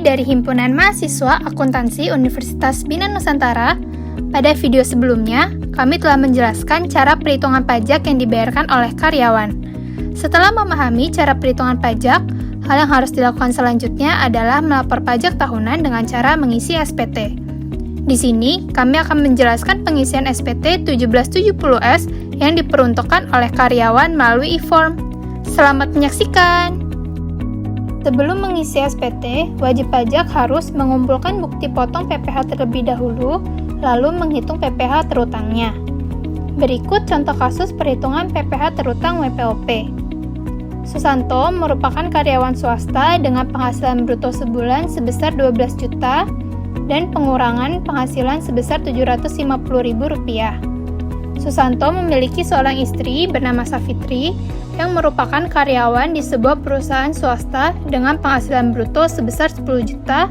dari Himpunan Mahasiswa Akuntansi Universitas Bina Nusantara. Pada video sebelumnya, kami telah menjelaskan cara perhitungan pajak yang dibayarkan oleh karyawan. Setelah memahami cara perhitungan pajak, hal yang harus dilakukan selanjutnya adalah melapor pajak tahunan dengan cara mengisi SPT. Di sini, kami akan menjelaskan pengisian SPT 1770S yang diperuntukkan oleh karyawan melalui e-form. Selamat menyaksikan! Sebelum mengisi SPT, wajib pajak harus mengumpulkan bukti potong PPh terlebih dahulu, lalu menghitung PPh terutangnya. Berikut contoh kasus perhitungan PPh terutang WPOP. Susanto merupakan karyawan swasta dengan penghasilan bruto sebulan sebesar 12 juta dan pengurangan penghasilan sebesar Rp750.000. Susanto memiliki seorang istri bernama Safitri yang merupakan karyawan di sebuah perusahaan swasta dengan penghasilan bruto sebesar 10 juta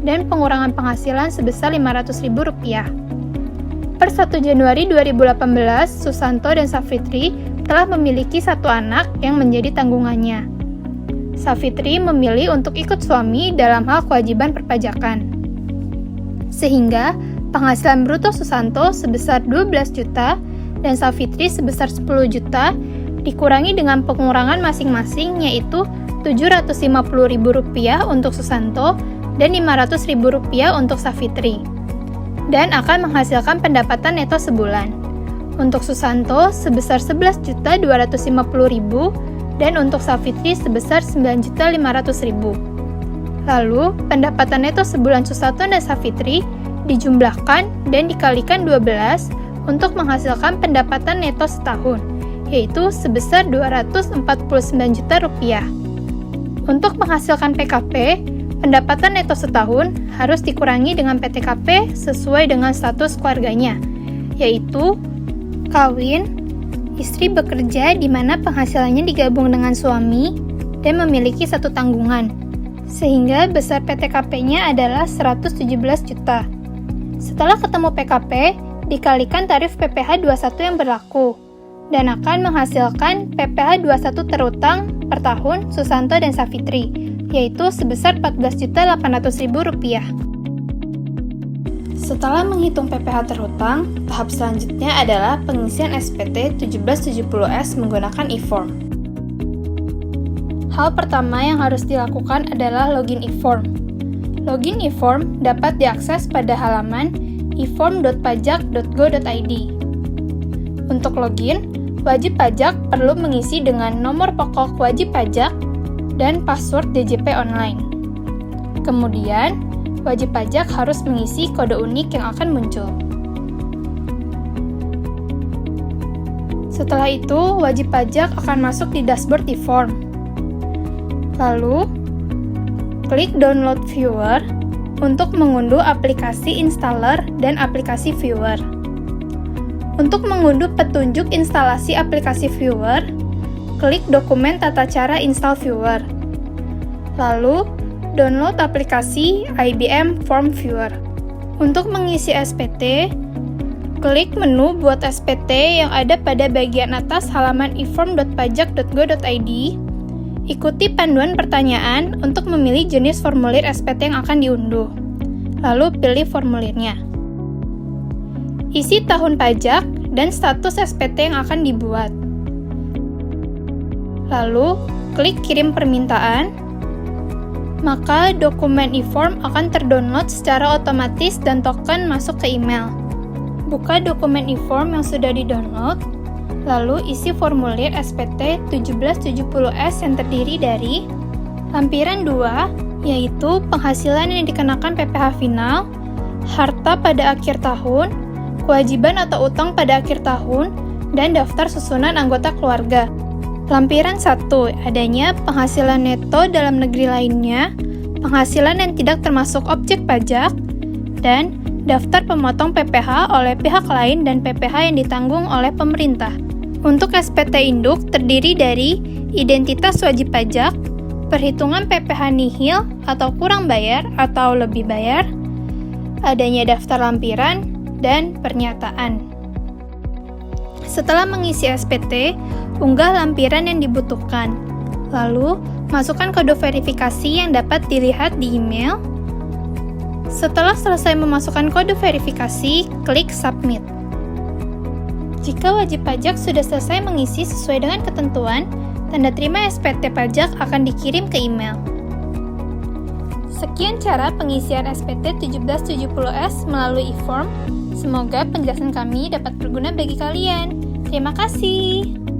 dan pengurangan penghasilan sebesar Rp500.000. Per 1 Januari 2018, Susanto dan Safitri telah memiliki satu anak yang menjadi tanggungannya. Safitri memilih untuk ikut suami dalam hal kewajiban perpajakan. Sehingga penghasilan bruto Susanto sebesar 12 juta dan Safitri sebesar 10 juta dikurangi dengan pengurangan masing-masing yaitu Rp750.000 untuk Susanto dan Rp500.000 untuk Safitri, dan akan menghasilkan pendapatan neto sebulan. Untuk Susanto sebesar Rp11.250.000 dan untuk Safitri sebesar Rp9.500.000. Lalu, pendapatan neto sebulan Susanto dan Safitri dijumlahkan dan dikalikan 12 untuk menghasilkan pendapatan neto setahun, yaitu sebesar Rp249 juta. Untuk menghasilkan PKP, pendapatan neto setahun harus dikurangi dengan PTKP sesuai dengan status keluarganya, yaitu kawin, istri bekerja di mana penghasilannya digabung dengan suami, dan memiliki satu tanggungan, sehingga besar PTKP-nya adalah 117 juta. Setelah ketemu PKP, dikalikan tarif PPh 21 yang berlaku, dan akan menghasilkan PPh 21 terutang per tahun Susanto dan Safitri, yaitu sebesar Rp14.800.000. Setelah menghitung PPh terutang, tahap selanjutnya adalah pengisian SPT 1770S menggunakan e-form. Hal pertama yang harus dilakukan adalah login e-form. Login e-form dapat diakses pada halaman e-form.pajak.go.id. Untuk login, wajib pajak perlu mengisi dengan nomor pokok wajib pajak dan password DJP online. Kemudian, wajib pajak harus mengisi kode unik yang akan muncul. Setelah itu, wajib pajak akan masuk di dashboard e-form. Lalu, klik download viewer untuk mengunduh aplikasi installer dan aplikasi viewer. Untuk mengunduh petunjuk instalasi aplikasi viewer, klik dokumen tata cara install viewer. Lalu, download aplikasi IBM Form Viewer. Untuk mengisi SPT, klik menu buat SPT yang ada pada bagian atas halaman e-form.pajak.go.id. Ikuti panduan pertanyaan untuk memilih jenis formulir SPT yang akan diunduh. Lalu pilih formulirnya. Isi tahun pajak dan status SPT yang akan dibuat. Lalu, klik kirim permintaan. Maka dokumen e-form akan terdownload secara otomatis dan token masuk ke email. Buka dokumen e-form yang sudah di-download, lalu isi formulir SPT 1770S yang terdiri dari lampiran 2, yaitu penghasilan yang dikenakan PPh final, harta pada akhir tahun, kewajiban atau utang pada akhir tahun, dan daftar susunan anggota keluarga. Lampiran 1, adanya penghasilan neto dalam negeri lainnya, penghasilan yang tidak termasuk objek pajak, dan daftar pemotong PPh oleh pihak lain dan PPh yang ditanggung oleh pemerintah. Untuk SPT induk terdiri dari identitas wajib pajak, perhitungan PPh nihil atau kurang bayar atau lebih bayar, adanya daftar lampiran, dan pernyataan. Setelah mengisi SPT, unggah lampiran yang dibutuhkan. Lalu, masukkan kode verifikasi yang dapat dilihat di email, Setelah selesai memasukkan kode verifikasi, klik Submit. Jika wajib pajak sudah selesai mengisi sesuai dengan ketentuan, tanda terima SPT pajak akan dikirim ke email. Sekian cara pengisian SPT 1770S melalui e-form. Semoga penjelasan kami dapat berguna bagi kalian. Terima kasih.